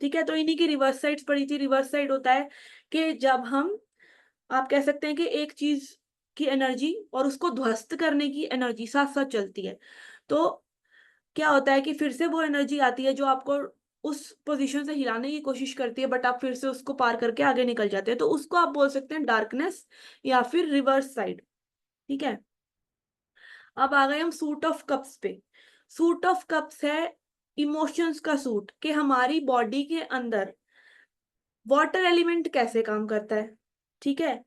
ठीक है, तो इन्हीं की रिवर्स साइड्स पढ़ी थी। रिवर्स साइड होता है कि जब हम, आप कह सकते हैं कि एक चीज की एनर्जी और उसको ध्वस्त करने की एनर्जी साथ साथ चलती है, तो क्या होता है कि फिर से वो एनर्जी आती है जो आपको उस पोजीशन से हिलाने की कोशिश करती है, बट आप फिर से उसको पार करके आगे निकल जाते हैं, तो उसको आप बोल सकते हैं डार्कनेस या फिर रिवर्स साइड। ठीक है, अब आ गए हम सूट ऑफ कप्स पे। सूट ऑफ कप्स है इमोशंस का सूट, कि हमारी बॉडी के अंदर वाटर एलिमेंट कैसे काम करता है, ठीक है,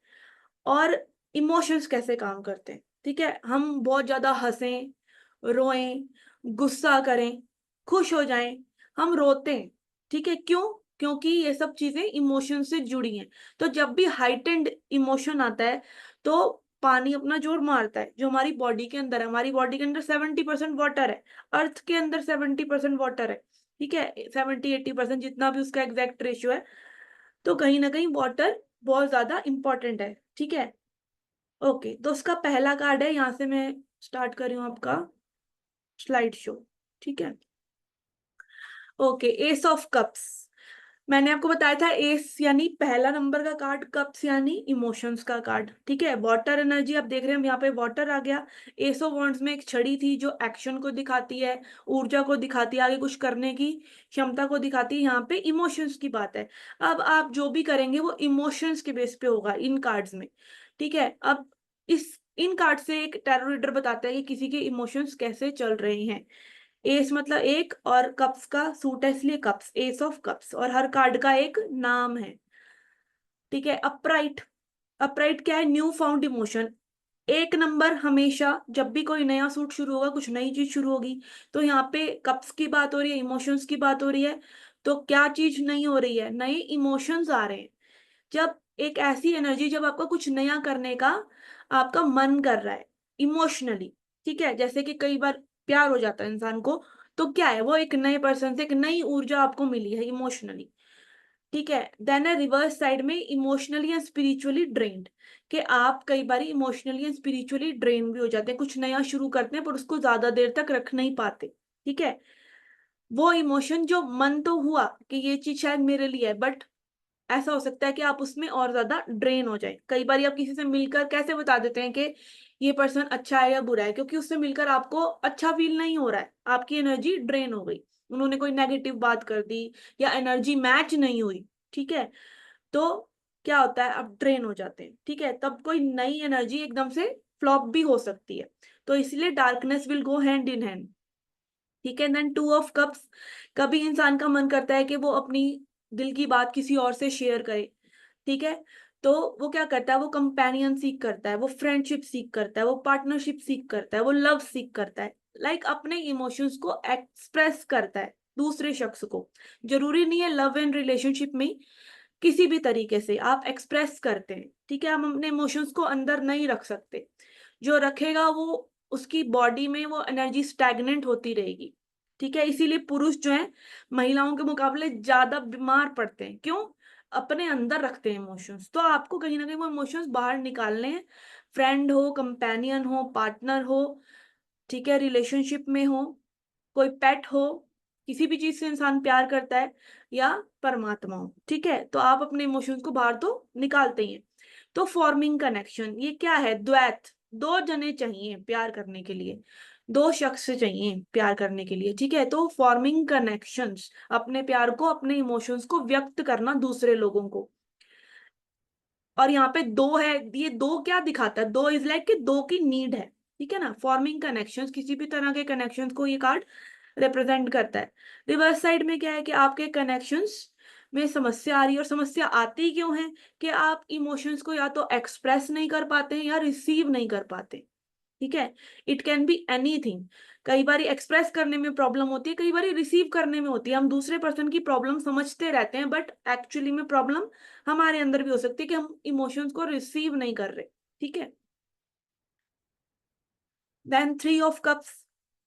और इमोशंस कैसे काम करते हैं। ठीक है, हम बहुत ज्यादा हंसें, रोएं, गुस्सा करें, खुश हो जाएं, हम रोते हैं। ठीक है, क्यों? क्योंकि ये सब चीजें इमोशन से जुड़ी हैं। तो जब भी हाइटेंड इमोशन आता है तो पानी अपना जोर मारता है, जो हमारी बॉडी के अंदर है। हमारी बॉडी के अंदर 70% वाटर है, अर्थ के अंदर 70% वाटर है। ठीक है, 70-80% जितना भी उसका एग्जैक्ट रेशियो है, तो कहीं ना कहीं वाटर बहुत ज्यादा इंपॉर्टेंट है। ठीक है, ओके, तो उसका पहला कार्ड है, यहां से मैं स्टार्ट कर रही हूँ आपका स्लाइड शो। ठीक है, ओके, एस ऑफ कप्स। मैंने आपको बताया था एस यानी पहला नंबर का कार्ड, कप्स यानी इमोशंस का कार्ड। ठीक है, वाटर एनर्जी आप देख रहे हैं, यहाँ पे वाटर आ गया। एस ऑफ वांड्स में एक छड़ी थी जो एक्शन को दिखाती है, ऊर्जा को दिखाती है, आगे कुछ करने की क्षमता को दिखाती है। यहाँ पे इमोशंस की बात है। अब आप जो भी करेंगे वो इमोशंस के बेस पे होगा इन कार्ड्स में। ठीक है, अब इस इन कार्ड से एक टैरो रीडर बताता है कि किसी के इमोशंस कैसे चल रहे हैं। एस मतलब एक, और कप्स का सूट है इसलिए कप्स, एस ऑफ कप्स, और हर कार्ड का एक नाम है। ठीक है, अपराइट। अपराइट क्या है? New found emotion. एक नंबर हमेशा जब भी कोई नया सूट शुरू होगा, कुछ नई चीज शुरू होगी, तो यहाँ पे कप्स की बात हो रही है, इमोशंस की बात हो रही है। तो क्या चीज नई हो रही है? नए इमोशंस आ रहे हैं। जब एक ऐसी एनर्जी, जब आपका कुछ नया करने का आपका मन कर रहा है इमोशनली। ठीक है, जैसे कि कई बार प्यार हो जाता है इंसान को, तो क्या है, वो एक नए पर्सन से एक नई ऊर्जा आपको मिली है इमोशनली। ठीक है, देन है रिवर्स साइड में इमोशनली एंड स्पिरिचुअली ड्रेन्ड, कि आप कई बार इमोशनली एंड स्पिरिचुअली ड्रेन भी हो जाते हैं, कुछ नया शुरू करते हैं पर उसको ज्यादा देर तक रख नहीं पाते। ठीक है, वो इमोशन जो मन तो हुआ कि ये चीज शायद मेरे लिए है, बट ऐसा हो सकता है कि आप उसमें और ज्यादा ड्रेन हो जाए। कई बार आप किसी से मिलकर कैसे बता देते हैं कि ये पर्सन अच्छा है या बुरा है, क्योंकि उससे मिलकर आपको अच्छा फील नहीं हो रहा है, आपकी एनर्जी ड्रेन हो गई, उन्होंने कोई नेगेटिव बात कर दी या एनर्जी मैच नहीं हुई। ठीक है, तो क्या होता है, आप ड्रेन हो जाते हैं। ठीक है, तब कोई नई एनर्जी एकदम से फ्लॉप भी हो सकती है, तो इसलिए darkness will go hand in hand. ठीक है, देन टू ऑफ कप्स, कभी इंसान का मन करता है कि वो अपनी दिल की बात किसी और से शेयर करे। ठीक है, तो वो क्या करता है, वो कंपेनियन सीख करता है, वो फ्रेंडशिप सीख करता है, वो पार्टनरशिप सीख करता है, वो लव सीख करता है, लाइक अपने इमोशंस को एक्सप्रेस करता है दूसरे शख्स को। जरूरी नहीं है लव एंड रिलेशनशिप में, किसी भी तरीके से आप एक्सप्रेस करते हैं। ठीक है, हम अपने इमोशंस को अंदर नहीं रख सकते, जो रखेगा वो, उसकी बॉडी में वो एनर्जी स्टैग्नेंट होती रहेगी। ठीक है, इसीलिए पुरुष जो है महिलाओं के मुकाबले ज्यादा बीमार पड़ते हैं। क्यों? अपने अंदर रखते हैं इमोशंस, तो आपको कहीं ना कहीं वो इमोशंस बाहर निकालने हैं। फ्रेंड हो, कंपेनियन हो, पार्टनर हो, ठीक है, रिलेशनशिप में हो, कोई पेट हो, किसी भी चीज से इंसान प्यार करता है, या परमात्मा हो। ठीक है, तो आप अपने इमोशंस को बाहर तो निकालते ही हैं। तो फॉर्मिंग कनेक्शन, ये क्या है? द्वैत, दो जने चाहिए प्यार करने के लिए, दो शख्स चाहिए प्यार करने के लिए। ठीक है, तो फॉर्मिंग कनेक्शंस, अपने प्यार को, अपने इमोशंस को व्यक्त करना दूसरे लोगों को। और यहाँ पे दो है, ये दो क्या दिखाता है? दो इज लाइक कि दो की नीड है। ठीक है ना, फॉर्मिंग कनेक्शंस, किसी भी तरह के कनेक्शंस को ये कार्ड रिप्रेजेंट करता है। रिवर्स साइड में क्या है कि आपके कनेक्शंस में समस्या आ रही है, और समस्या आती क्यों है? कि आप इमोशंस को या तो एक्सप्रेस नहीं कर पाते हैं या रिसीव नहीं कर पाते। ठीक है, इट कैन बी एनीथिंग। कई बार एक्सप्रेस करने में प्रॉब्लम होती है, कई बार रिसीव करने में होती है। हम दूसरे पर्सन की प्रॉब्लम समझते रहते हैं, बट एक्चुअली में प्रॉब्लम हमारे अंदर भी हो सकती है कि हम इमोशंस को रिसीव नहीं कर रहे। ठीक है, देन थ्री ऑफ कप्स,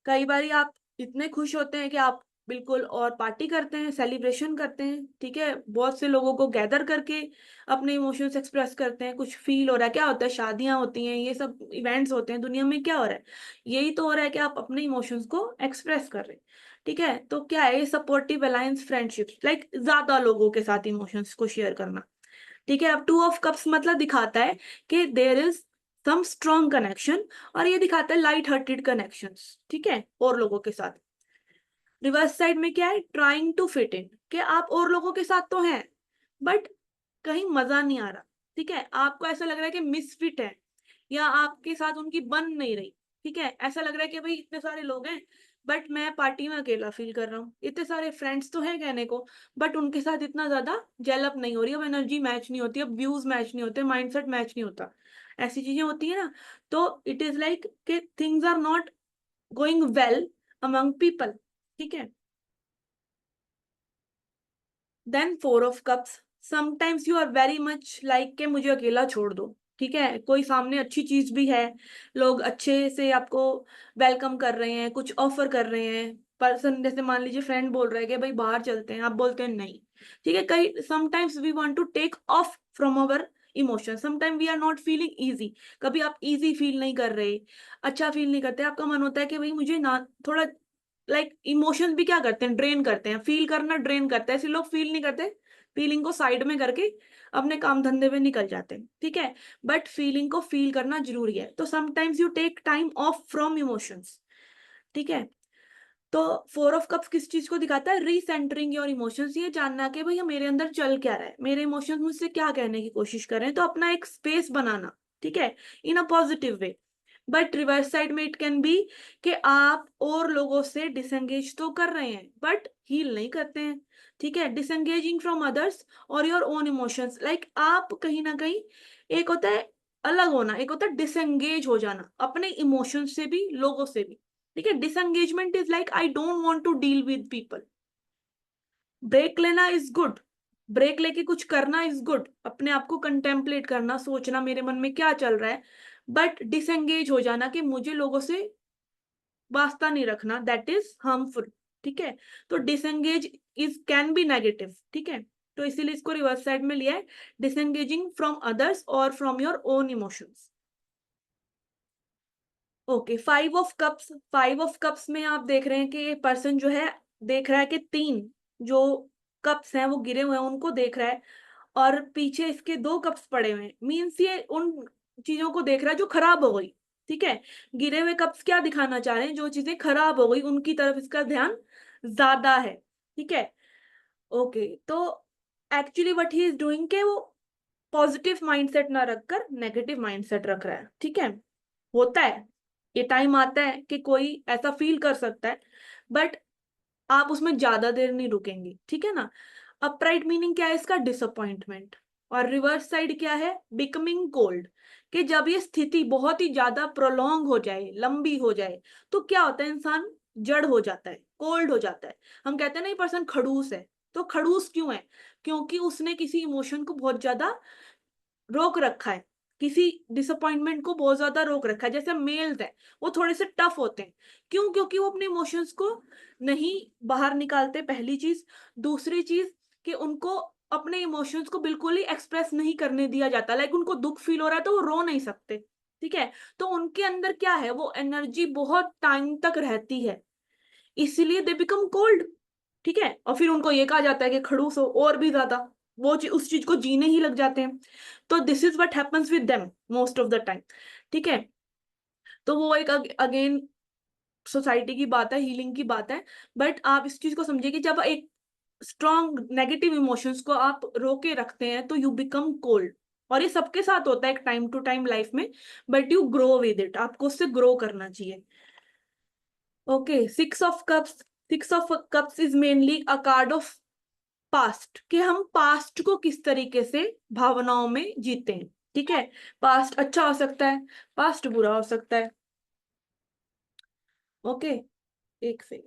कई बार आप इतने खुश होते हैं कि आप बिल्कुल और पार्टी करते हैं, सेलिब्रेशन करते हैं। ठीक है, बहुत से लोगों को गैदर करके अपने इमोशंस एक्सप्रेस करते हैं, कुछ फील हो रहा है। क्या होता है, शादियां होती हैं, ये सब इवेंट्स होते हैं दुनिया में, क्या हो रहा है? यही तो हो रहा है कि आप अपने इमोशंस को एक्सप्रेस कर रहे हैं। ठीक है, तो क्या है, सपोर्टिव अलायंस फ्रेंडशिप्स, लाइक ज्यादा लोगों के साथ इमोशंस को शेयर करना। ठीक है, अब 2 ऑफ कप्स मतलब दिखाता है कि there is some strong connection, और ये दिखाता है लाइट हार्टेड कनेक्शंस, ठीक है, और लोगों के साथ। रिवर्स साइड में क्या है, ट्राइंग टू फिट इन, कि आप और लोगों के साथ तो हैं बट कहीं मजा नहीं आ रहा। ठीक है, आपको ऐसा लग रहा है कि मिसफिट है, या आपके साथ उनकी बन नहीं रही। ठीक है, ऐसा लग रहा है कि भाई इतने सारे लोग हैं बट मैं पार्टी में अकेला फील कर रहा हूँ, इतने सारे फ्रेंड्स तो हैं कहने को, बट उनके साथ इतना ज्यादा जेलअप नहीं हो रही, अब एनर्जी मैच नहीं होती, अब व्यूज मैच नहीं होते, माइंडसेट मैच नहीं होता, ऐसी चीजें होती है ना। तो इट इज लाइक कि things are not going well among people. ठीक है, then 4 of cups, sometimes you are very much like के मुझे अकेला छोड़ दो। ठीक है, कोई सामने अच्छी चीज भी है, लोग अच्छे से आपको वेलकम कर रहे हैं, कुछ ऑफर कर रहे हैं, पर्सन जैसे मान लीजिए फ्रेंड बोल रहे हैं कि भाई बाहर चलते हैं, आप बोलते हैं नहीं। ठीक है, कई sometimes we want to take off from our emotion, sometime we are not feeling easy, कभी आप इजी फील नहीं कर रहे, अच्छा फील नहीं करते, आपका मन होता है कि भाई मुझे ना थोड़ा, लाइक इमोशंस भी क्या करते हैं, ड्रेन करते हैं, फील करना ड्रेन करता है, ऐसे लोग फील नहीं करते, फीलिंग को साइड में करके अपने काम धंधे में निकल जाते हैं। ठीक है, बट फीलिंग को फील करना जरूरी है, तो sometimes you take time off from emotions. ठीक है, तो 4 ऑफ कप्स किस चीज को दिखाता है, रीसेंटरिंग योर इमोशंस, ये जानना कि भैया मेरे अंदर चल क्या रहा है, मेरे इमोशंस मुझसे क्या कहने की कोशिश कर रहे हैं, तो अपना एक स्पेस बनाना। ठीक है, in a positive way. But reverse side में इट कैन बी कि आप और लोगों से डिसंगेज तो कर रहे हैं बट हील नहीं करते हैं। ठीक है, डिसंगेजिंग फ्रॉम अदर्स और योर ओन इमोशंस, लाइक आप कहीं ना कहीं, एक होता है अलग होना, एक होता है डिसंगेज हो जाना अपने इमोशंस से भी, लोगों से भी। ठीक है, disengagement is like I don't want to deal with people. Break लेना इज गुड, ब्रेक लेके कुछ करना इज गुड, अपने आप को कंटेम्पलेट करना, सोचना मेरे मन में क्या चल रहा है, बट डिसंगेज हो जाना कि मुझे लोगों से वास्ता नहीं रखना, दैट इज हार्मफुल। ठीक है, तो disengage is can be negative. ठीक है, तो इसीलिए इसको रिवर्स साइड में लिया है, डिसंगेजिंग फ्रॉम अदर्स और from your own emotions. Okay, 5 of cups, 5 of cups में आप देख रहे हैं कि ये पर्सन जो है देख रहा है कि 3 जो कप्स हैं वो गिरे हुए हैं, उनको देख रहा है, और पीछे इसके 2 कप्स पड़े हुए हैं, मीन्स ये उन चीजों को देख रहा है जो खराब हो गई। ठीक है, गिरे हुए कप्स क्या दिखाना चाह रहे हैं, जो चीजें खराब हो गई उनकी तरफ इसका ध्यान ज्यादा है। ठीक है, ओके, तो actually what he is doing के वो पॉजिटिव माइंडसेट ना रखकर नेगेटिव माइंडसेट रख रहा है। ठीक है, होता है, ये टाइम आता है कि कोई ऐसा फील कर सकता है, बट आप उसमें ज्यादा देर नहीं रुकेंगे। ठीक है ना, अपराइट मीनिंग क्या है इसका, डिसअपॉइंटमेंट, और रिवर्स साइड क्या है, बिकमिंग कोल्ड, कि जब ये स्थिति बहुत ही ज्यादा प्रोलॉन्ग हो जाए, लंबी हो जाए, तो क्या होता है, इंसान जड़ हो जाता है, कोल्ड हो जाता है। हम कहते हैं ना ये पर्सन खड़ूस है, तो खड़ूस क्यों है, क्योंकि उसने किसी इमोशन को बहुत ज्यादा रोक रखा है, किसी डिसअपॉइंटमेंट को बहुत ज्यादा रोक रखा है। जैसे मेल्स है, वो थोड़े से टफ होते हैं, क्यों, क्योंकि वो अपने इमोशंस को नहीं बाहर निकालते, पहली चीज। दूसरी चीज कि उनको अपने इमोशंस को बिल्कुल ही एक्सप्रेस नहीं करने दिया जाता, लाइक उनको दुख फील हो रहा है तो वो रो नहीं सकते। ठीक है, तो उनके अंदर क्या है, वो एनर्जी बहुत टाइम तक रहती है, इसीलिए दे बिकम कोल्ड। ठीक है, और फिर उनको ये कहा जाता है कि खड़ूस हो, और भी ज्यादा वो उस चीज को जीने ही लग जाते हैं। तो this is what happens with them most of the time. ठीक है, तो वो एक अगेन सोसाइटी की बात है, हीलिंग की बात है, बट आप इस चीज को समझिए कि जब एक स्ट्रॉन्ग नेगेटिव इमोशंस को आप रोके रखते हैं तो यू बिकम कोल्ड, और ये सबके साथ होता है एक टाइम टू टाइम लाइफ में, but you grow with it, आपको उससे ग्रो करना चाहिए। Okay, 6 of cups, 6 of cups is mainly a card of past, कि हम पास्ट को किस तरीके से भावनाओं में जीते हैं। ठीक है, पास्ट अच्छा हो सकता है, पास्ट बुरा हो सकता है। ओके, एक से,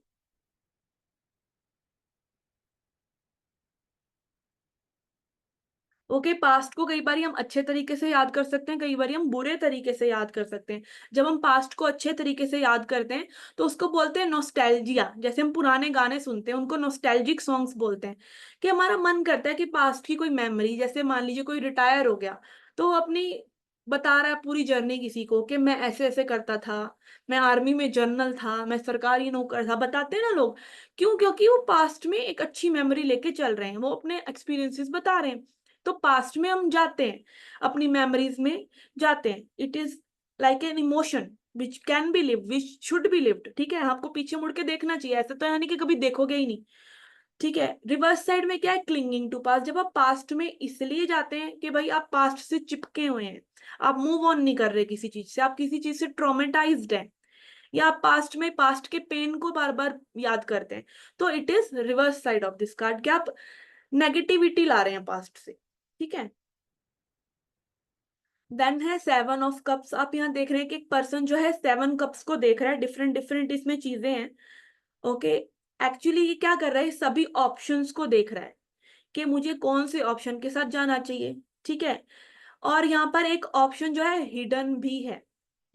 ओके, पास्ट को कई बार हम अच्छे तरीके से याद कर सकते हैं, कई बार हम बुरे तरीके से याद कर सकते हैं। जब हम पास्ट को अच्छे तरीके से याद करते हैं तो उसको बोलते हैं नॉस्टैल्जिया, जैसे हम पुराने गाने सुनते हैं उनको नॉस्टैल्जिक सॉन्ग्स बोलते हैं, कि हमारा मन करता है कि पास्ट की कोई मेमोरी, जैसे मान लीजिए कोई रिटायर हो गया तो वो अपनी बता रहा है पूरी जर्नी किसी को कि मैं ऐसे ऐसे करता था, मैं आर्मी में जनरल था, मैं सरकारी नौकर था, बताते हैं ना लोग। क्यों? क्योंकि वो पास्ट में एक अच्छी मेमोरी लेके चल रहे हैं, वो अपने एक्सपीरियंसेस बता रहे हैं। तो पास्ट में हम जाते हैं, अपनी मेमोरीज में जाते हैं। It is like an emotion which can be live, which should be lived. ठीक है, आपको पीछे मुड़ के देखना चाहिए, ऐसा तो यानी कि कभी देखोगे ही नहीं। ठीक है, रिवर्स साइड में क्या है? Clinging to past. जब आप पास्ट में इसलिए जाते हैं कि भाई आप पास्ट से चिपके हुए हैं, आप मूव ऑन नहीं कर रहे किसी चीज से, आप किसी चीज से ट्रॉमेटाइज्ड हैं, या आप पास्ट में पास्ट के पेन को बार बार याद करते हैं। तो it is reverse side of this card, कि आप नेगेटिविटी ला रहे हैं पास्ट से। ठीक है, देन है 7 ऑफ कप्स। आप यहाँ देख रहे हैं कि एक पर्सन जो है 7 कप्स को देख रहा है, डिफरेंट डिफरेंट इसमें चीजें हैं। ओके, एक्चुअली ये क्या कर रहा है? सभी ऑप्शंस को देख रहा है कि मुझे कौन से ऑप्शन के साथ जाना चाहिए। ठीक है, और यहाँ पर एक ऑप्शन जो है हिडन भी है।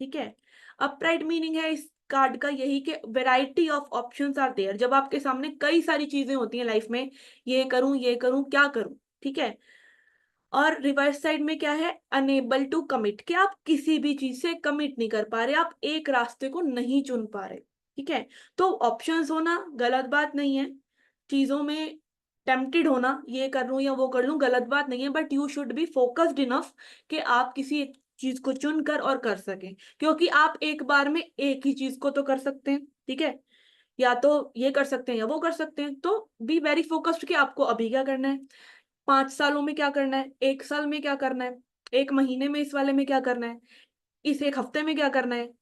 ठीक है, अपराइट मीनिंग है इस कार्ड का यही कि variety of options are there. जब आपके सामने कई सारी चीजें होती हैं लाइफ में, ये करूं क्या करूं। ठीक है, और रिवर्स साइड में क्या है? अनेबल टू कमिट, कि आप किसी भी चीज से कमिट नहीं कर पा रहे, आप एक रास्ते को नहीं चुन पा रहे। ठीक है, तो ऑप्शंस होना गलत बात नहीं है, चीजों में टेम्प्टेड होना, ये कर लूं या वो कर लूं, गलत बात नहीं है, but you should be focused enough कि आप किसी एक चीज को चुन कर और कर सकें। क्योंकि आप एक बार में एक ही चीज को तो कर सकते हैं। ठीक है, या तो ये कर सकते हैं या वो कर सकते हैं। तो बी वेरी फोकस्ड कि आपको अभी क्या करना है, 5 सालों में क्या करना है, 1 साल में क्या करना है, 1 महीने में इस वाले में क्या करना है, इस एक हफ्ते में क्या करना है,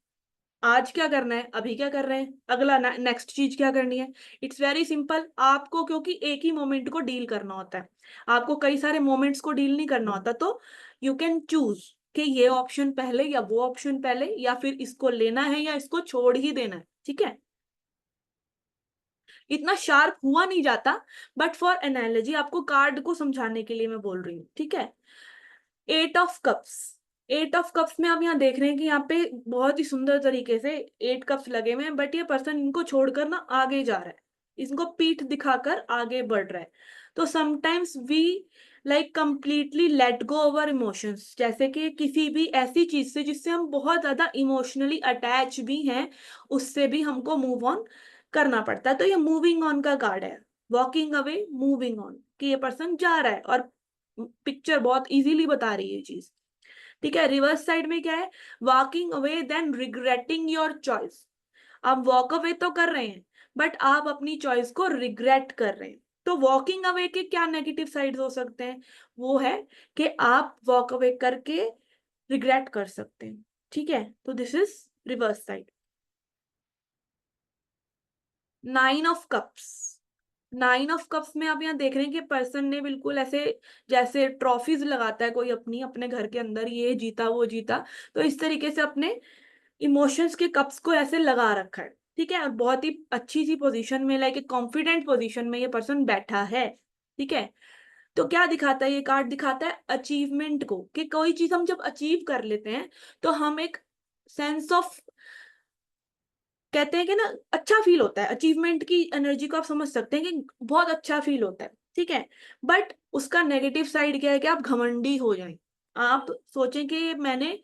आज क्या करना है, अभी क्या कर रहे हैं, अगला नेक्स्ट चीज क्या करनी है। It's very simple. आपको क्योंकि एक ही मोमेंट को डील करना होता है, आपको कई सारे मोमेंट्स को डील नहीं करना होता। तो यू कैन चूज कि ये ऑप्शन पहले या वो ऑप्शन पहले, या फिर इसको लेना है या इसको छोड़ ही देना है। ठीक है, इतना शार्प हुआ नहीं जाता, बट फॉर एनालॉजी आपको कार्ड को समझाने के लिए मैं बोल रही हूँ। ठीक है, 8 ऑफ कप्स। 8 ऑफ कप्स में आप यहाँ देख रहे हैं कि यहाँ पे बहुत ही सुंदर तरीके से 8 कप्स लगे हुए हैं, बट ये पर्सन इनको छोड़कर ना आगे जा रहा है, इनको पीठ दिखाकर आगे बढ़ रहा है। तो sometimes we like completely let go our emotions, जैसे कि किसी भी ऐसी चीज से जिससे हम बहुत ज्यादा इमोशनली अटैच भी हैं, उससे भी हमको मूव ऑन करना पड़ता है। तो ये मूविंग ऑन का कार्ड है, वॉकिंग अवे, मूविंग ऑन, कि ये पर्सन जा रहा है, और पिक्चर बहुत इजीली बता रही है ये चीज। ठीक है, रिवर्स साइड में क्या है? Walking away then regretting your choice. आप वॉक अवे तो कर रहे हैं, बट आप अपनी चॉइस को रिग्रेट कर रहे हैं। तो वॉकिंग अवे के क्या नेगेटिव साइड्स हो सकते हैं? वो है कि आप वॉक अवे करके रिग्रेट कर सकते हैं। ठीक है, तो this is reverse side. 9 of cups. 9 of cups में आप यहाँ देख रहे हैं कि पर्सन ने बिल्कुल ऐसे, जैसे ट्रॉफीज लगाता है कोई अपनी अपने घर के अंदर, ये जीता वो जीता, तो इस तरीके से अपने इमोशंस के कप्स को ऐसे लगा रखा है। ठीक है, और बहुत ही अच्छी सी पोजीशन में, लाइक कॉन्फिडेंट पोजीशन में ये पर्सन बैठा है। ठीक है, तो क्या दिखाता है ये कार्ड? दिखाता है अचीवमेंट को, कि कोई चीज हम जब अचीव कर लेते हैं तो हम एक सेंस ऑफ, कहते हैं कि ना, अच्छा फील होता है। अचीवमेंट की एनर्जी को आप समझ सकते हैं कि बहुत अच्छा फील होता है। ठीक है, बट उसका नेगेटिव साइड क्या है? कि आप घमंडी हो जाएं, आप सोचें कि मैंने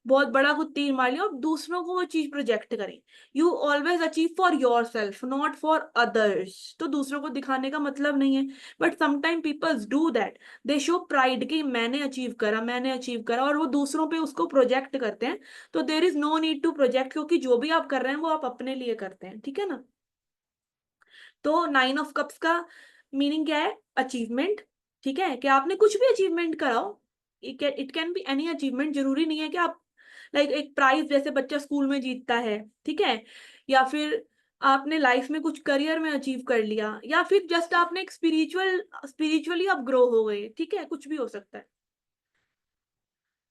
बहुत बड़ा खुद तीर मार लिया, और दूसरों को वो चीज प्रोजेक्ट करें। You always achieve for yourself, not for others. तो दूसरों को दिखाने का मतलब नहीं है, but sometime peoples do that. They show pride कि मैंने अचीव करा, मैंने अचीव करा, और वो दूसरों पे उसको प्रोजेक्ट करते हैं। तो there is no need to project, क्योंकि जो भी आप कर रहे हैं वो आप अपने लिए करते हैं। ठीक है ना? तो 9 ऑफ कप्स का मीनिंग क्या है? अचीवमेंट। ठीक है, कि आपने कुछ भी अचीवमेंट कराओ, it can be any achievement, जरूरी नहीं है कि आप लाइक एक प्राइज जैसे बच्चा स्कूल में जीतता है। ठीक है, या फिर आपने लाइफ में कुछ करियर में अचीव कर लिया, या फिर जस्ट आपने एक स्पिरिचुअली आप ग्रो हो गए। ठीक है, कुछ भी हो सकता है।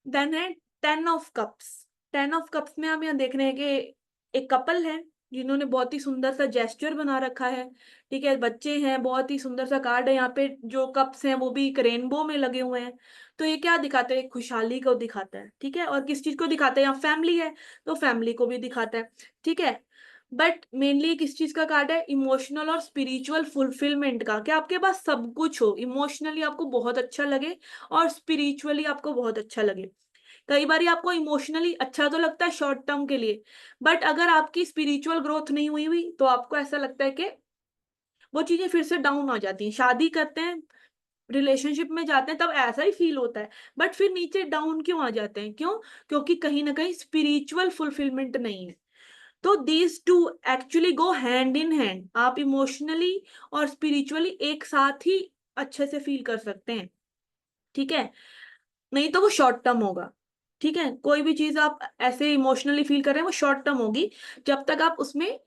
देन है 10 ऑफ कप्स। 10 ऑफ कप्स में हम यहाँ देख रहे हैं कि एक कपल है जिन्होंने बहुत ही सुंदर सा जेस्चर बना रखा है। ठीक है, बच्चे हैं, बहुत ही सुंदर सा कार्ड है। यहाँ पे जो कप्स हैं वो भी एक रेनबो में लगे हुए हैं। तो ये क्या दिखाता है? खुशहाली को दिखाता है। ठीक है, और किस चीज को दिखाता है? यहाँ फैमिली है, तो फैमिली को भी दिखाता है। ठीक है, बट मेनली किस चीज का कार्ड है? इमोशनल और स्पिरिचुअल फुलफिलमेंट का, कि आपके पास सब कुछ हो, इमोशनली आपको बहुत अच्छा लगे और स्पिरिचुअली आपको बहुत अच्छा लगे, कई बार आपको इमोशनली अच्छा तो लगता है शॉर्ट टर्म के लिए, बट अगर आपकी स्पिरिचुअल ग्रोथ नहीं हुई हुई तो आपको ऐसा लगता है कि वो चीजें फिर से डाउन हो जाती हैं। शादी करते हैं, रिलेशनशिप में जाते हैं, तब ऐसा ही फील होता है, बट फिर नीचे डाउन क्यों आ जाते हैं? क्यों? क्योंकि कहीं ना कहीं स्पिरिचुअल फुलफिलमेंट नहीं है। तो these two actually go hand in hand. आप इमोशनली और स्पिरिचुअली एक साथ ही अच्छे से फील कर सकते हैं, ठीक है? नहीं तो वो शॉर्ट टर्म होगा, ठीक है? कोई भी चीज आप ऐसे इमोशनली फील कर रहे हैं वो शॉर्ट टर्म होगी, जब तक आप उसमें,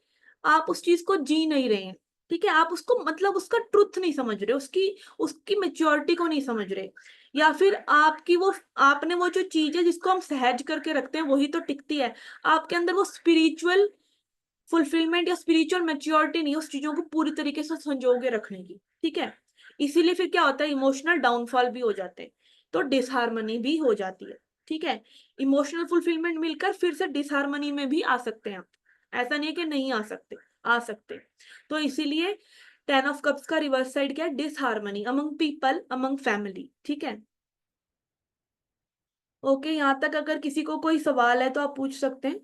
आप उस चीज को जी नहीं रहे हैं, ठीक है? आप उसको मतलब उसका ट्रुथ नहीं समझ रहे, उसकी उसकी मेच्योरिटी को नहीं समझ रहे, या फिर आपकी वो, आपने वो जो चीज है जिसको हम सहज करके रखते हैं वही तो टिकती है। आपके अंदर वो स्पिरिचुअल फुलफिलमेंट या स्पिरिचुअल मेच्योरिटी नहीं है उस चीजों को पूरी तरीके से संजो के रखने की, ठीक है? इसीलिए फिर क्या होता है, इमोशनल डाउनफॉल भी हो जाते हैं, तो डिसहार्मनी भी हो जाती है, ठीक है? इमोशनल फुलफिलमेंट मिलकर फिर से डिसहार्मनी में भी आ सकते हैं आप, ऐसा नहीं है कि नहीं आ सकते, आ सकते। तो इसीलिए 10 ऑफ कप्स का रिवर्स साइड क्या है? Disharmony among people, among family, ठीक है? ओके, यहाँ तक अगर किसी को कोई सवाल है तो आप पूछ सकते हैं।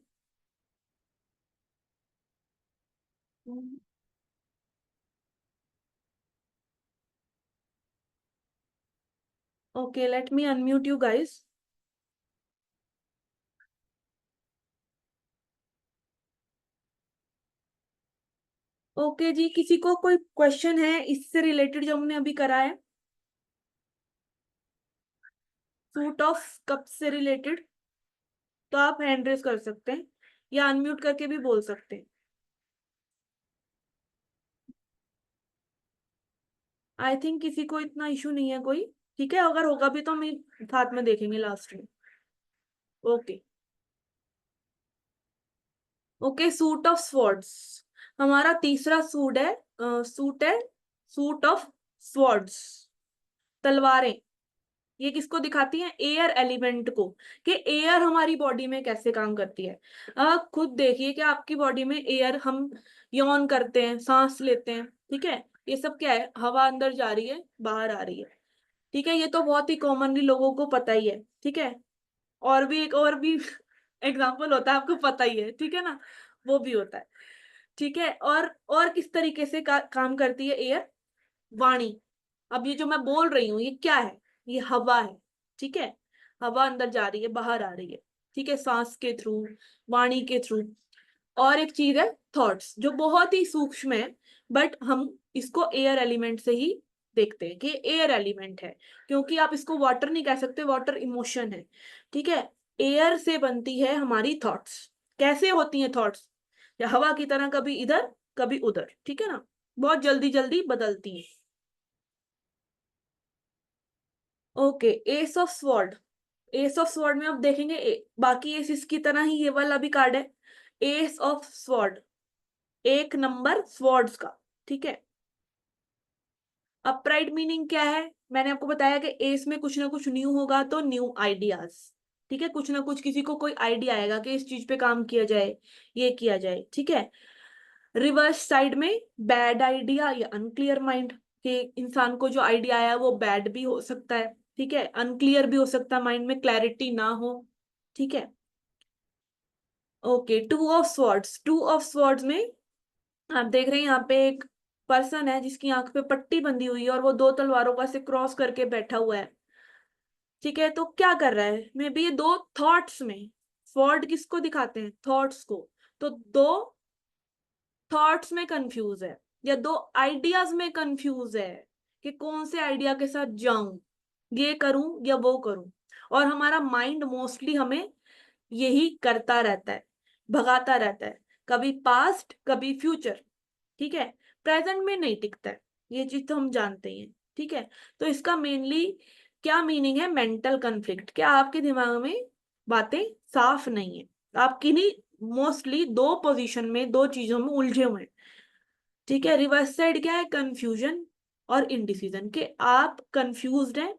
Okay, let me unmute you guys. Okay जी, किसी को कोई क्वेश्चन है इससे रिलेटेड जो हमने अभी करा है, सूट ऑफ कप से रिलेटेड? तो आप हैंड रेज कर सकते हैं या अनम्यूट करके भी बोल सकते हैं। आई थिंक किसी को इतना इशू नहीं है कोई, ठीक है? अगर होगा भी तो हम साथ में देखेंगे लास्ट में। Okay. Okay, suit of swords हमारा तीसरा सूट है, सूट है, सूट ऑफ स्वॉर्ड्स, तलवारें। ये किसको दिखाती हैं? एयर एलिमेंट को, कि एयर हमारी बॉडी में कैसे काम करती है। खुद देखिए कि आपकी बॉडी में एयर, हम यौन करते हैं, सांस लेते हैं, ठीक है? ये सब क्या है? हवा अंदर जा रही है, बाहर आ रही है, ठीक है? ये तो बहुत ही कॉमनली लोगों को पता ही है, ठीक है? और भी एक और भी एग्जाम्पल होता है, आपको पता ही है, ठीक है ना? वो भी होता है, ठीक है? और किस तरीके से काम करती है एयर? वाणी। अब ये जो मैं बोल रही हूँ ये क्या है? ये हवा है, ठीक है? हवा अंदर जा रही है, बाहर आ रही है, ठीक है? सांस के थ्रू, वाणी के थ्रू। और एक चीज है थॉट्स, जो बहुत ही सूक्ष्म है, बट हम इसको एयर एलिमेंट से ही देखते हैं कि एयर एलिमेंट है, क्योंकि आप इसको वाटर नहीं कह सकते, वाटर इमोशन है, ठीक है? एयर से बनती है हमारी थॉट्स। कैसे होती हैं थॉट्स? या हवा की तरह, कभी इधर कभी उधर, ठीक है ना? बहुत जल्दी जल्दी बदलती है। Okay, S of sword. S of sword में आप देखेंगे बाकी एस इसकी तरह ही ये वाला भी कार्ड है, एस ऑफ स्वॉर्ड, एक नंबर स्वॉर्ड्स का, ठीक है? अपराइट मीनिंग क्या है? मैंने आपको बताया कि एस में कुछ ना कुछ न्यू होगा, तो न्यू आइडियाज, ठीक है? कुछ ना कुछ किसी को कोई आइडिया आएगा कि इस चीज पे काम किया जाए, ये किया जाए, ठीक है? रिवर्स साइड में बैड आइडिया या अनक्लियर माइंड, कि इंसान को जो आइडिया आया वो बैड भी हो सकता है, ठीक है? अनक्लियर भी हो सकता है, माइंड में क्लैरिटी ना हो, ठीक है? Okay, two of swords. Two of swords में आप देख रहे हैं यहाँ पे एक पर्सन है जिसकी आंख पे पट्टी बंधी हुई है और वो दो तलवारों का से क्रॉस करके बैठा हुआ है, ठीक है? तो क्या कर रहा है? मे बी ये दो थॉट्स में, स्वॉर्ड किसको दिखाते हैं? थॉट्स को। तो दो थॉट्स में कंफ्यूज है, या दो आइडियाज में कंफ्यूज है कि कौन से आइडिया के साथ जाऊं, ये करूं या वो करूं। और हमारा माइंड मोस्टली हमें यही करता रहता है, भगाता रहता है, कभी पास्ट कभी फ्यूचर, ठीक है? प्रेजेंट में नहीं टिकता है, ये चीज तो हम जानते ही हैं, ठीक है? तो इसका मेनली क्या मीनिंग है? Mental conflict. क्या आपके दिमाग में बातें साफ नहीं है, आप किन्हीं मोस्टली दो पोजीशन में, दो चीजों में उलझे हुए हैं, ठीक है? रिवर्स साइड क्या है? कंफ्यूजन और इनडिसीजन, के आप कंफ्यूज्ड हैं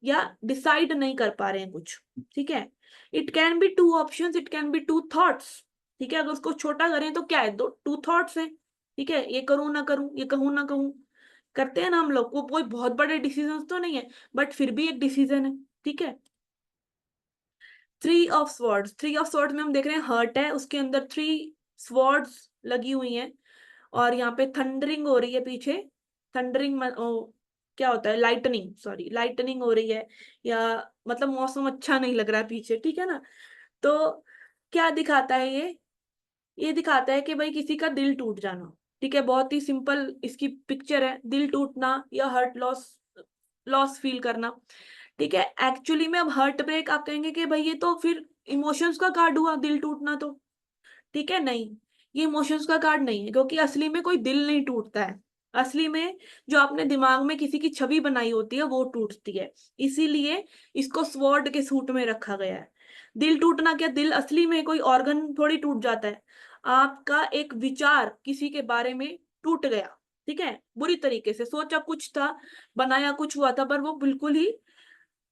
या डिसाइड नहीं कर पा रहे हैं कुछ, ठीक है? It can be two options, it can be two thoughts, ठीक है? अगर उसको छोटा करें तो क्या है? दो टू थॉट्स हैं, ठीक है? ये करूं ना करूं, ये कहूं ना कहूं, करते हैं ना हम लोग को, कोई बहुत बड़े डिसीजन तो नहीं है, बट फिर भी एक डिसीजन है, ठीक है? थ्री ऑफ स्वॉर्ड्स में हम देख रहे हैं हर्ट है, उसके अंदर 3 स्वॉर्ड्स लगी हुई हैं, और यहाँ पे थंडरिंग हो रही है पीछे। थंडरिंग क्या होता है, लाइटनिंग, सॉरी, लाइटनिंग हो रही है, या मतलब मौसम अच्छा नहीं लग रहा है पीछे, ठीक है ना। तो क्या दिखाता है ये दिखाता है कि भाई किसी का दिल टूट जाना। ठीक है, बहुत ही सिंपल इसकी पिक्चर है, दिल टूटना या हर्ट लॉस, लॉस फील करना। ठीक है, एक्चुअली में अब हार्ट ब्रेक आप कहेंगे कि भाई ये तो फिर इमोशंस का कार्ड हुआ, दिल टूटना तो। ठीक है, नहीं, ये इमोशंस का कार्ड नहीं है, क्योंकि असली में कोई दिल नहीं टूटता है। असली में जो आपने दिमाग में किसी की छवि बनाई होती है वो टूटती है, इसीलिए इसको स्वॉर्ड के सूट में रखा गया है। दिल टूटना क्या, दिल असली में कोई ऑर्गन थोड़ी टूट जाता है। आपका एक विचार किसी के बारे में टूट गया, ठीक है, बुरी तरीके से सोचा कुछ था, बनाया कुछ हुआ था, पर वो बिल्कुल ही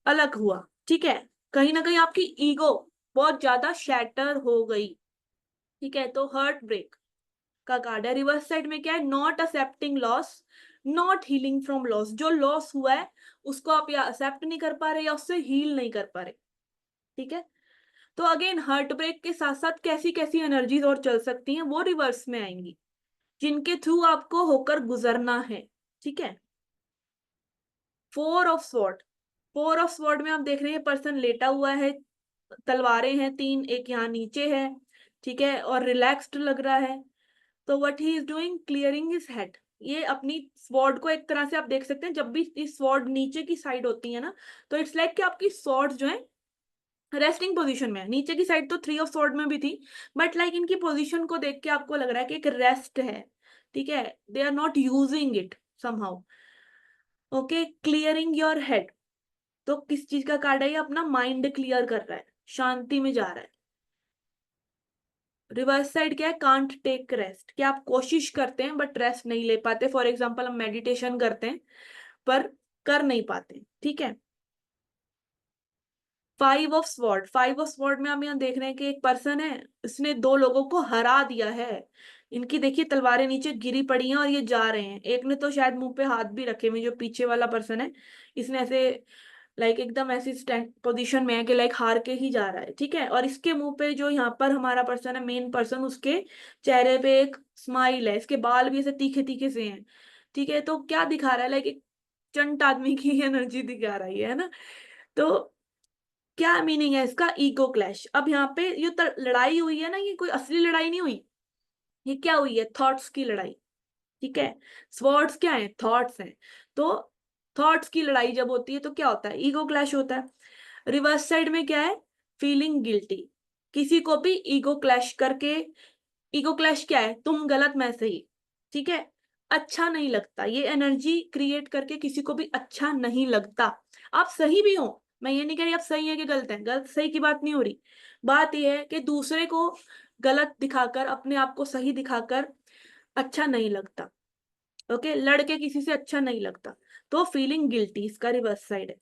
अलग हुआ। ठीक है, कहीं ना कहीं आपकी ईगो बहुत ज्यादा शैटर हो गई। ठीक है, तो हार्ट ब्रेक का कार्ड है। रिवर्स साइड में क्या है, not accepting loss, not healing from loss. जो लॉस हुआ है उसको आप या एक्सेप्ट नहीं कर पा रहे या उससे हील नहीं कर पा रहे। ठीक है, तो अगेन हार्ट ब्रेक के साथ साथ कैसी कैसी एनर्जीज और चल सकती हैं वो रिवर्स में आएंगी, जिनके थ्रू आपको होकर गुजरना है। ठीक है, 4 ऑफ स्वॉर्ड, 4 ऑफ स्वॉर्ड में आप देख रहे हैं पर्सन लेटा हुआ है, तलवारें हैं 3, एक यहाँ नीचे है। ठीक है, और रिलैक्स्ड लग रहा है। तो what he is doing, clearing his head. ये अपनी स्वॉर्ड को एक तरह से आप देख सकते हैं, जब भी इस स्वॉर्ड नीचे की साइड होती है ना, तो इट्स लाइक कि आपकी स्वॉर्ड जो है रेस्टिंग पोजीशन में है। नीचे की साइड तो 3 ऑफ स्वॉर्ड में भी थी, बट लाइक इनकी पोजीशन को देख के आपको लग रहा है कि एक रेस्ट है। ठीक है, they are not using it somehow. Okay, clearing your head, तो किस चीज का कार्ड है, ये अपना माइंड क्लियर कर रहा है, शांति में जा रहा है। रिवर्स साइड क्या है, कांट टेक रेस्ट, कि आप कोशिश करते हैं बट रेस्ट नहीं ले पाते। फॉर एग्जाम्पल हम मेडिटेशन करते हैं पर कर नहीं पाते। ठीक है, 5 ऑफ स्वॉर्ड, 5 ऑफ स्वॉर्ड में आप यहाँ देख रहे हैं कि एक पर्सन है, इसने 2 लोगों को हरा दिया है। इनकी देखिए तलवारें नीचे गिरी पड़ी हैं और ये जा रहे हैं। एक ने तो शायद मुंह पे हाथ भी रखे हुए, जो पीछे वाला पर्सन है, इसने ऐसे लाइक एकदम ऐसी स्टैंड पोजीशन में है कि लाइक हार के ही जा रहा है। ठीक है, और इसके मुंह पे जो यहाँ पर हमारा पर्सन है, मेन पर्सन, उसके चेहरे पे एक स्माइल है, इसके बाल भी ऐसे तीखे तीखे से हैं। ठीक है, तो क्या दिखा रहा है, लाइक एक चंट आदमी की एनर्जी दिखा रही है ना। तो क्या मीनिंग है इसका, ईगो क्लैश। अब यहाँ पे ये लड़ाई हुई है ना, ये कोई असली लड़ाई नहीं हुई, ये क्या हुई है, थॉट्स की लड़ाई। ठीक है, स्वॉर्ड्स क्या है, थॉट्स हैं। तो थॉट्स की लड़ाई जब होती है तो क्या होता है, ईगो क्लैश होता है। रिवर्स साइड में क्या है, फीलिंग गिल्टी, किसी को भी ईगो क्लैश करके, ईगो क्लैश क्या है, तुम गलत मैं सही। ठीक है, अच्छा नहीं लगता, ये एनर्जी क्रिएट करके किसी को भी अच्छा नहीं लगता। आप सही भी हो, मैं ये नहीं कह रही आप सही है कि गलत है, गलत सही की बात नहीं हो रही। बात यह है कि दूसरे को गलत दिखाकर अपने आप को सही दिखाकर अच्छा नहीं लगता। ओके, लड़के किसी से अच्छा नहीं लगता, तो फीलिंग गिल्टी इसका रिवर्स साइड है।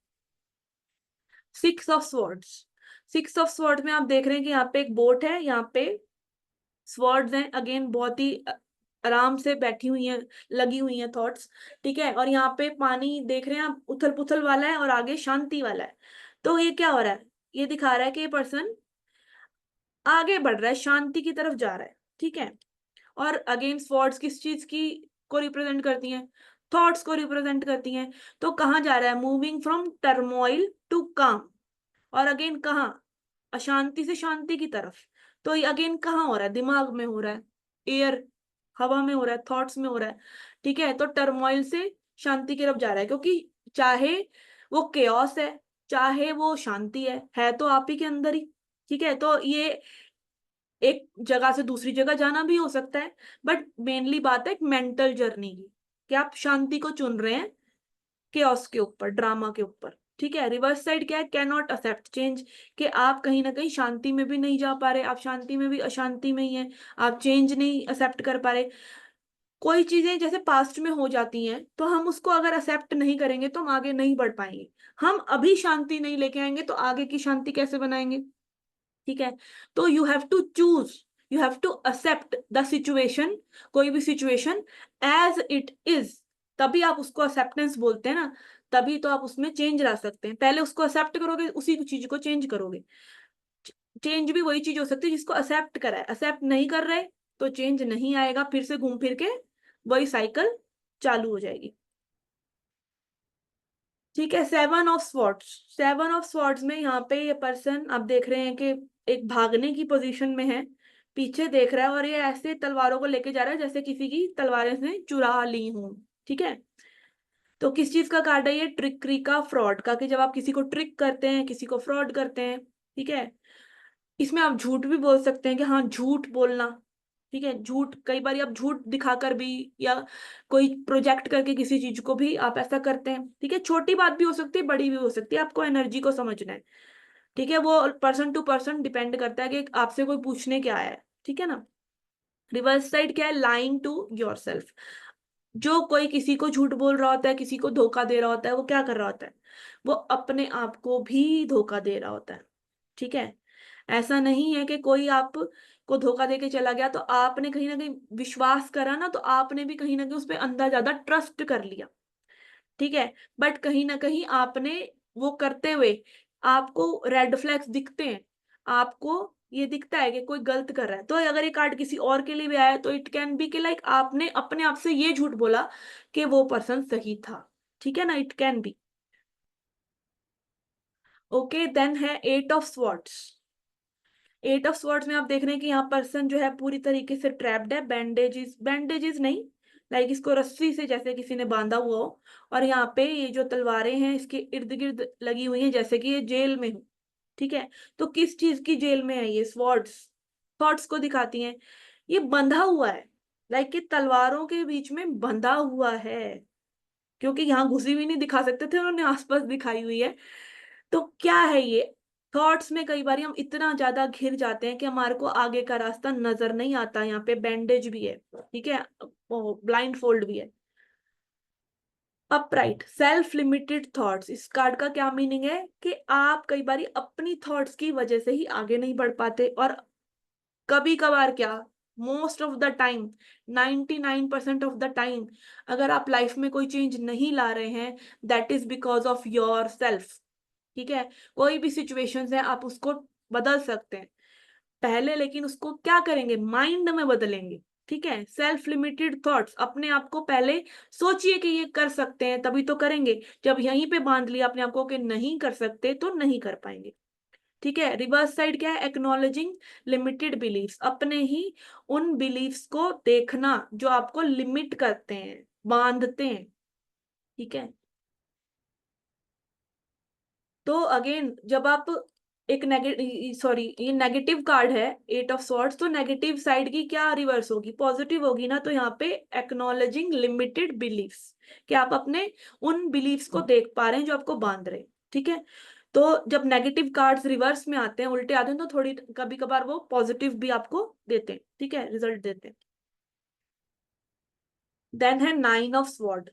6 ऑफ स्वॉर्ड्स, 6 ऑफ स्वॉर्ड में आप देख रहे हैं कि यहाँ पे एक बोट है, यहाँ पे स्वॉर्ड्स हैं, अगेन बहुत ही आराम से बैठी हुई हैं, लगी हुई हैं थॉट्स। ठीक है, और यहाँ पे पानी देख रहे हैं आप, उथल पुथल वाला है और आगे शांति वाला है। तो ये क्या हो रहा है, ये दिखा रहा है कि ये पर्सन आगे बढ़ रहा है, शांति की तरफ जा रहा है। ठीक है, और अगेन स्वॉर्ड्स किस चीज की को रिप्रेजेंट करती हैं, थॉट्स को रिप्रेजेंट करती हैं। तो कहाँ जा रहा है, मूविंग फ्रॉम टर्मोइल टू काम, और अगेन कहाँ, अशांति से शांति की तरफ। तो ये अगेन कहाँ हो रहा है, दिमाग में हो रहा है, एयर, हवा में हो रहा है, थॉट्स में हो रहा है। ठीक है, तो टर्मोइल से शांति की तरफ जा रहा है, क्योंकि चाहे वो केओस है, चाहे वो शांति है तो आप ही के अंदर ही। ठीक है, तो ये एक जगह से दूसरी जगह जाना भी हो सकता है, बट मेनली बात है एक मेंटल जर्नी की, कि आप शांति को चुन रहे हैं केओस के ऊपर, ड्रामा के ऊपर। ठीक है, रिवर्स साइड क्या है, कैन नॉट एक्सेप्ट चेंज, कि आप कहीं ना कहीं शांति में भी नहीं जा पा रहे, आप शांति में भी अशांति में ही है, आप चेंज नहीं एक्सेप्ट कर पा रहे। कोई चीजें जैसे पास्ट में हो जाती हैं तो हम उसको अगर एक्सेप्ट नहीं करेंगे तो हम आगे नहीं बढ़ पाएंगे। हम अभी शांति नहीं लेके आएंगे तो आगे की शांति कैसे बनाएंगे। ठीक है, तो you have to choose, you have to accept the situation, कोई भी सिचुएशन एज इट इज, तभी आप उसको एक्सेप्टेंस बोलते हैं ना, तभी तो आप उसमें चेंज ला सकते हैं। पहले उसको एक्सेप्ट करोगे, उसी चीज को चेंज करोगे। चेंज भी वही चीज हो सकती है जिसको एक्सेप्ट करा है, एक्सेप्ट नहीं कर रहे तो चेंज नहीं आएगा, फिर से घूम फिर के वही साइकिल चालू हो जाएगी। ठीक है, seven of swords. Seven of swords में यहाँ पे ये पर्सन आप देख रहे हैं कि एक भागने की पोजीशन में है, पीछे देख रहा है और ये ऐसे तलवारों को लेके जा रहा है जैसे किसी की तलवारें से चुरा ली हूं। ठीक है, तो किस चीज का कार्ड है ये? ट्रिकरी का, फ्रॉड का, कि जब आप किसी को ट्रिक करते हैं, किसी को फ्रॉड करते हैं। ठीक है, इसमें आप झूठ भी बोल सकते हैं कि हाँ झूठ बोलना। ठीक है, झूठ कई बार आप झूठ दिखाकर भी या कोई प्रोजेक्ट करके किसी चीज को भी आप ऐसा करते हैं। ठीक है, छोटी बात भी हो सकती है, बड़ी भी हो सकती है, आपको एनर्जी को समझना है। ठीक है, वो पर्सन टू पर्सन डिपेंड करता है कि आपसे कोई पूछने क्या आया है। ठीक है ना। रिवर्स साइड क्या है? Lying to yourself. जो कोई किसी को झूठ बोल रहा होता है, किसी को धोखा दे रहा होता है, वो क्या कर रहा होता है? वो अपने आप को भी धोखा दे रहा होता है। ठीक है, ऐसा नहीं है कि कोई आप को धोखा दे के चला गया तो आपने कहीं ना कहीं विश्वास करा ना, तो आपने भी कहीं ना कहीं उस पर अंदर ज्यादा ट्रस्ट कर लिया। ठीक है, बट कहीं ना कहीं आपने वो करते हुए आपको रेड फ्लैग्स दिखते हैं, आपको ये दिखता है कि कोई गलत कर रहा है। तो अगर ये कार्ड किसी और के लिए भी आया है तो इट कैन बी कि लाइक आपने अपने आप से ये झूठ बोला कि वो पर्सन सही था। ठीक है ना, it can be. Okay, then है eight of swords. Eight of swords में आप देख रहे हैं कि यहाँ पर्सन जो है पूरी तरीके से ट्रैप्ड है, बैंडेजेस, बैंडेजेस नहीं, लाइक इसको रस्सी से जैसे किसी ने बांधा हुआ हो, और यहाँ पे ये जो तलवारें हैं इसके इर्द गिर्द लगी हुई हैं जैसे कि ये जेल में हो। ठीक है, तो किस चीज की जेल में है ये? स्वॉर्ड्स थॉट्स को दिखाती हैं। ये बंधा हुआ है, लाइक ये तलवारों के बीच में बंधा हुआ है, क्योंकि यहाँ घुसी हुई नहीं दिखा सकते थे, उन्होंने आसपास दिखाई हुई है। तो क्या है ये? थॉट्स में कई बार हम इतना ज्यादा घिर जाते हैं कि हमारे को आगे का रास्ता नजर नहीं आता। यहाँ पे बैंडेज भी है। ठीक है, ब्लाइंड फोल्ड भी है। अपराइट, सेल्फ लिमिटेड थॉट्स, इस कार्ड का क्या मीनिंग है कि आप कई बार अपनी थॉट्स की वजह से ही आगे नहीं बढ़ पाते, और कभी कभार क्या, most of the time, 99% of the time, अगर आप लाइफ में कोई चेंज नहीं ला रहे हैं, that is because of your self. ठीक है, कोई भी सिचुएशंस है आप उसको बदल सकते हैं पहले, लेकिन उसको क्या करेंगे? माइंड में बदलेंगे। ठीक है, सेल्फ लिमिटेड थॉट्स, अपने आप को पहले सोचिए कि ये कर सकते हैं तभी तो करेंगे। जब यहीं पे बांध लिया अपने आप को कि नहीं कर सकते तो नहीं कर पाएंगे। ठीक है, रिवर्स साइड क्या है? एक्नॉलेजिंग लिमिटेड बिलीफ्स, अपने ही उन बिलीफ्स को देखना जो आपको लिमिट करते हैं, बांधते हैं। ठीक है, तो अगेन जब आप एक नेगेटिव, सॉरी ये नेगेटिव कार्ड है एट ऑफ सॉर्ड्स, तो नेगेटिव साइड की क्या रिवर्स होगी? पॉजिटिव होगी ना। तो यहाँ पे एक्नॉलेजिंग लिमिटेड बिलीफ्स, कि आप अपने उन बिलीफ्स को देख पा रहे हैं जो आपको बांध रहे हैं। ठीक है, तो जब नेगेटिव कार्ड्स रिवर्स में आते हैं, उल्टे आते हैं, तो थोड़ी कभी कभार वो पॉजिटिव भी आपको देते हैं। ठीक है, रिजल्ट देते हैं। देन है nine of sword.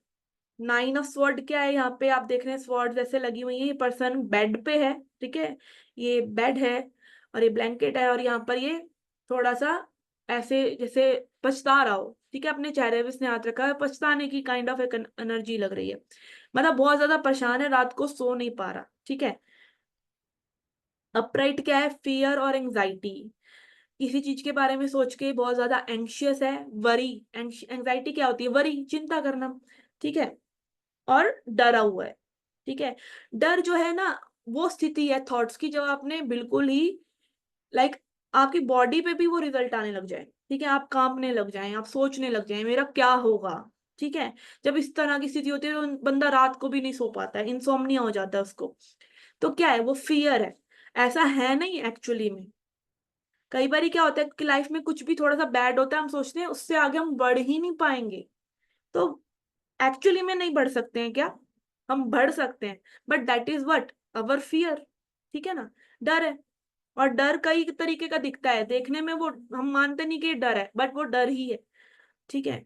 Nine of sword क्या है? यहाँ पे आप देख रहे हैं स्वॉर्ड जैसे लगी हुई है, ये पर्सन बेड पे है। ठीक है, ये बेड है और ये ब्लैंकेट है, और यहाँ पर ये थोड़ा सा ऐसे जैसे पछता रहा हो। ठीक है, अपने चेहरे पे इसने हाथ रखा है, पछताने की काइंड ऑफ एक एनर्जी लग रही है, मतलब बहुत ज्यादा परेशान है, रात को सो नहीं पा रहा। ठीक है, अपराइट क्या है? फियर और एंग्जाइटी, किसी चीज के बारे में सोच के बहुत ज्यादा एंशियस है। वरी, एंग्जाइटी क्या होती है? वरी, चिंता करना। ठीक है, और डरा हुआ है। ठीक है, डर जो है ना, वो स्थिति है थॉट्स की जब आपने बिल्कुल ही लाइक आपकी बॉडी पे भी वो रिजल्ट आने लग जाए। ठीक है, आप कांपने लग जाएं, आप सोचने लग जाएं मेरा क्या होगा। ठीक है, जब इस तरह की स्थिति होती है तो बंदा रात को भी नहीं सो पाता है, इंसोम्निया हो जाता है उसको। तो क्या है? वो फियर है। ऐसा है नहीं एक्चुअली में। कई बार क्या होता है कि लाइफ में कुछ भी थोड़ा सा बैड होता है, हम सोचते हैं उससे आगे हम बढ़ ही नहीं पाएंगे। तो एक्चुअली में नहीं बढ़ सकते हैं क्या? हम बढ़ सकते हैं, but that is what, our fear. ठीक है ना, डर है। और डर कई तरीके का दिखता है, देखने में वो हम मानते नहीं कि ये डर है, बट वो डर ही है। ठीक है,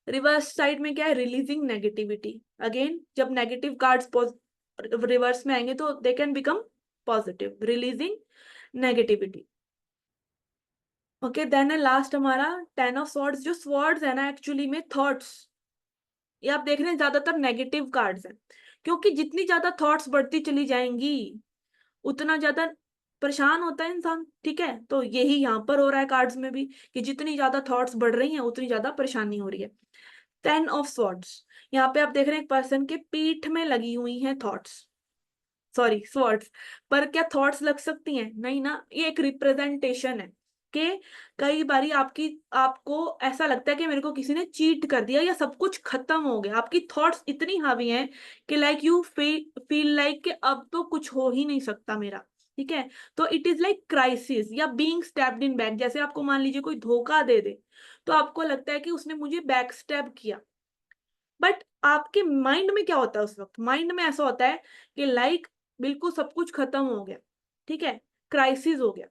रिवर्स साइड में क्या है? Releasing negativity. अगेन जब नेगेटिव कार्ड्स रिवर्स में आएंगे तो they can become positive, releasing negativity. Okay, then है लास्ट हमारा टेन ऑफ स्वॉर्ड्स। जो स्वॉर्ड्स है ना एक्चुअली में थॉट्स, ये आप देख रहे हैं ज्यादातर नेगेटिव कार्ड्स हैं, क्योंकि जितनी ज्यादा थॉट्स बढ़ती चली जाएंगी उतना ज्यादा परेशान होता है इंसान, ठीक है। तो यही यहाँ पर हो रहा है कार्ड्स में भी, कि जितनी ज्यादा थॉट्स बढ़ रही हैं उतनी ज्यादा परेशानी हो रही है। 10 ऑफ स्वॉर्ड्स, यहाँ पे आप देख रहे हैं एक पर्सन के पीठ में लगी हुई हैं थॉट्स, सॉरी स्वॉर्ड्स। पर क्या थॉट्स लग सकती हैं? नहीं ना, ये एक रिप्रेजेंटेशन है कि कई बारी आपको ऐसा लगता है कि मेरे को किसी ने चीट कर दिया या सब कुछ खत्म हो गया। आपकी थॉट्स इतनी हावी हैं कि लाइक यू फील लाइक कि अब तो कुछ हो ही नहीं सकता मेरा, ठीक है। तो इट इज लाइक क्राइसिस या बीइंग स्टैब्ड इन बैक। जैसे आपको मान लीजिए कोई धोखा दे दे, तो आपको लगता है कि उसने मुझे बैक स्टैब किया। बट आपके माइंड में क्या होता है उस वक्त? माइंड में ऐसा होता है कि लाइक बिल्कुल सब कुछ खत्म हो गया, ठीक है, क्राइसिस हो गया।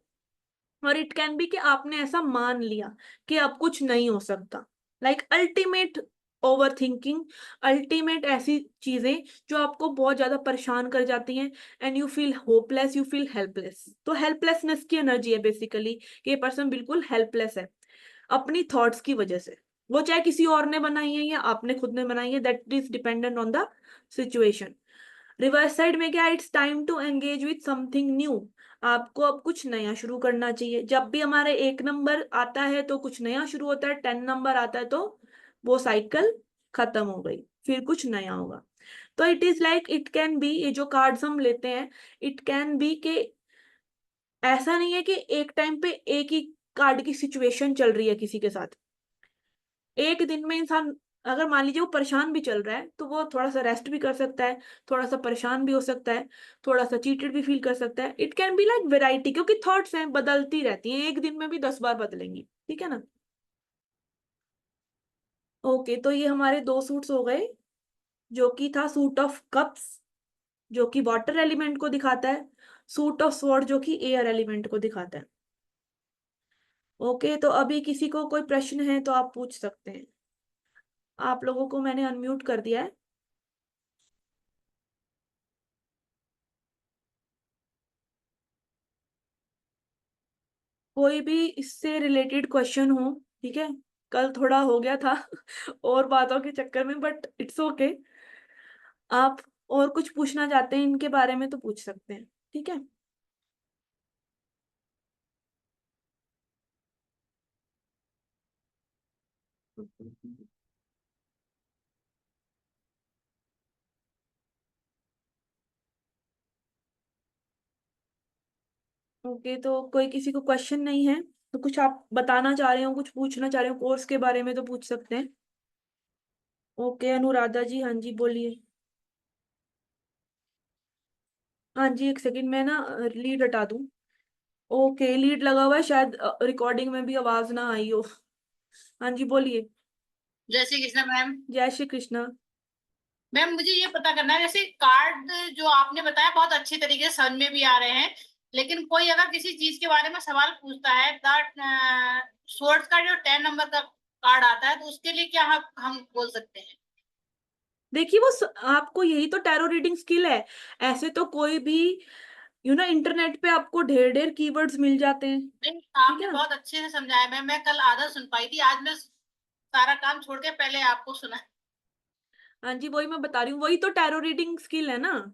और इट कैन बी कि आपने ऐसा मान लिया कि अब कुछ नहीं हो सकता। Like ultimate over thinking, ultimate ऐसी चीजें जो आपको बहुत ज्यादा परेशान कर जाती हैं, and you feel hopeless, you feel helpless. तो हेल्पलेसनेस की एनर्जी है बेसिकली, कि ये पर्सन बिल्कुल हेल्पलेस है अपनी थॉट्स की वजह से। वो चाहे किसी और ने बनाई है या आपने खुद ने बनाई है, that is dependent on the situation. Reverse side में क्या, it's time to engage with something new. आपको अब कुछ नया शुरू करना चाहिए। जब भी हमारे 1 नंबर आता है तो कुछ नया शुरू होता है, 10 नंबर आता है तो वो साइकिल खत्म हो गई, फिर कुछ नया होगा। तो it is like, it can B, ये जो कार्ड्स हम लेते हैं, इट कैन बी के ऐसा नहीं है कि एक टाइम पे एक ही कार्ड की सिचुएशन चल रही है किसी के साथ। एक दिन में इंसान अगर मान लीजिए वो परेशान भी चल रहा है तो वो थोड़ा सा रेस्ट भी कर सकता है, थोड़ा सा परेशान भी हो सकता है, थोड़ा सा चीटेड भी फील कर सकता है। It can be like variety, क्योंकि थॉट्स हैं, बदलती रहती हैं, एक दिन में भी 10 बार बदलेंगी, ठीक है ना। ओके, तो ये हमारे 2 सूट्स हो गए, जो कि था सूट ऑफ कप्स जो कि वाटर एलिमेंट को दिखाता है, सूट ऑफ स्वॉर्ड जो कि एयर एलिमेंट को दिखाता है। ओके, तो अभी किसी को कोई प्रश्न है तो आप पूछ सकते हैं। आप लोगों को मैंने अनम्यूट कर दिया है। कोई भी इससे रिलेटेड क्वेश्चन हो, ठीक है। कल थोड़ा हो गया था और बातों के चक्कर में, बट इट्स ओके। आप और कुछ पूछना चाहते हैं इनके बारे में तो पूछ सकते हैं, ठीक है। ओके, तो कोई किसी को क्वेश्चन नहीं है तो कुछ आप बताना चाह रहे हो, कुछ पूछना चाह रहे हो कोर्स के बारे में तो पूछ सकते हैं। ओके अनुराधा जी, हाँ जी बोलिए। हाँ जी, एक सेकंड मैं ना लीड हटा दूं। ओके, लीड लगा हुआ है, शायद रिकॉर्डिंग में भी आवाज ना आई हो। हाँ जी बोलिए। जय श्री कृष्ण मैम। जय श्री कृष्ण। मैम मुझे ये पता करना है, जैसे कार्ड जो आपने बताया बहुत अच्छे तरीके से समझ में भी आ रहे हैं, लेकिन कोई अगर किसी चीज के बारे में सवाल पूछता है, सोर्स का जो 10 नंबर का कार्ड आता है, तो उसके लिए क्या हम बोल सकते हैं? देखिए वो आपको यही तो टैरो रीडिंग स्किल है। ऐसे तो कोई भी इंटरनेट पे आपको ढेर ढेर कीवर्ड्स मिल जाते हैं, नहीं, ठीक आपने है ना। बहुत अच्छे से समझाया मैम, मैं कल आधा सुन पाई थी, आज मैं सारा काम छोड़ के पहले आपको सुना। हाँ जी, वही मैं बता रही हूँ, वही तो टैरो रीडिंग स्किल है ना।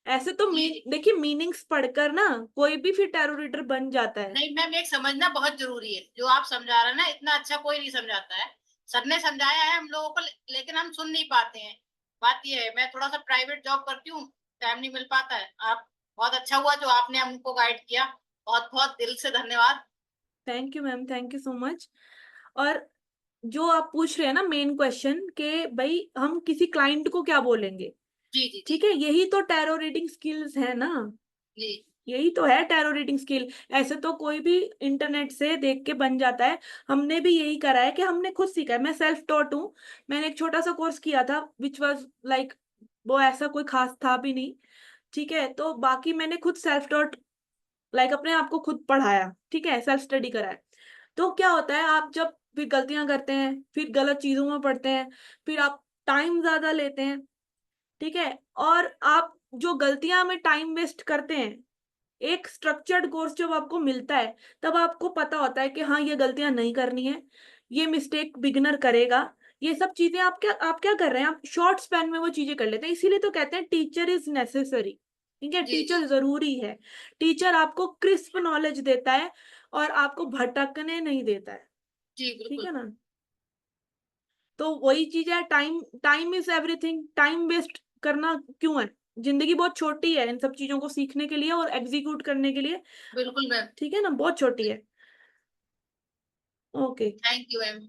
ऐसे तो जी जी। देखिए मीनिंग्स पढ़कर ना कोई भी फिर टैरो रीडर बन जाता है। नहीं मैम, एक समझना बहुत जरूरी है, जो आप समझा रहे हैं ना, इतना अच्छा कोई नहीं समझाता है। सर ने समझाया है हम लोगों को, लेकिन हम सुन नहीं पाते हैं। बात ये है, मैं थोड़ा सा प्राइवेट जॉब करती हूँ, टाइम नहीं मिल पाता है। आप बहुत अच्छा हुआ जो आपने हमको गाइड किया, बहुत बहुत दिल से धन्यवाद। Thank you ma'am, thank you so much. और जो आप पूछ रहे हैं ना मेन क्वेश्चन के भाई हम किसी क्लाइंट को क्या बोलेंगे, जी जी जी। ठीक है, यही तो टैरो रीडिंग स्किल्स है ना। जी यही तो है टैरो रीडिंग स्किल। ऐसे तो कोई भी इंटरनेट से देख के बन जाता है। हमने भी यही करा है कि हमने खुद सीखा है। मैं सेल्फ टॉट हूँ। मैंने एक छोटा सा कोर्स किया था विच वाज लाइक, वो ऐसा कोई खास था भी नहीं, ठीक है। तो बाकी मैंने खुद सेल्फ टॉट, लाइक अपने आप को खुद पढ़ाया, ठीक है, सेल्फ स्टडी कराया। तो क्या होता है, आप जब फिर गलतियां करते हैं, फिर गलत चीजों में पढ़ते हैं, फिर आप टाइम ज्यादा लेते हैं, ठीक है। और आप जो गलतियां में टाइम वेस्ट करते हैं, एक स्ट्रक्चर्ड कोर्स जब आपको मिलता है तब आपको पता होता है कि हाँ ये गलतियां नहीं करनी है, ये मिस्टेक बिगिनर करेगा। ये सब चीजें आप क्या कर रहे हैं, आप शॉर्ट स्पैन में वो चीजें कर लेते हैं। इसीलिए तो कहते हैं टीचर इज नेसेसरी। ठीक है, जी टीचर जरूरी है। टीचर आपको क्रिस्प नॉलेज देता है और आपको भटकने नहीं देता है, जी ठीक बिल्कुल। है ना। तो वही चीज है, time, time is everything. Time waste करना क्यों है? जिंदगी बहुत छोटी है इन सब चीजों को सीखने के लिए और एग्जीक्यूट करने के लिए, बिल्कुल मैम। ठीक है ना, बहुत छोटी है। ओके। Thank you ma'am.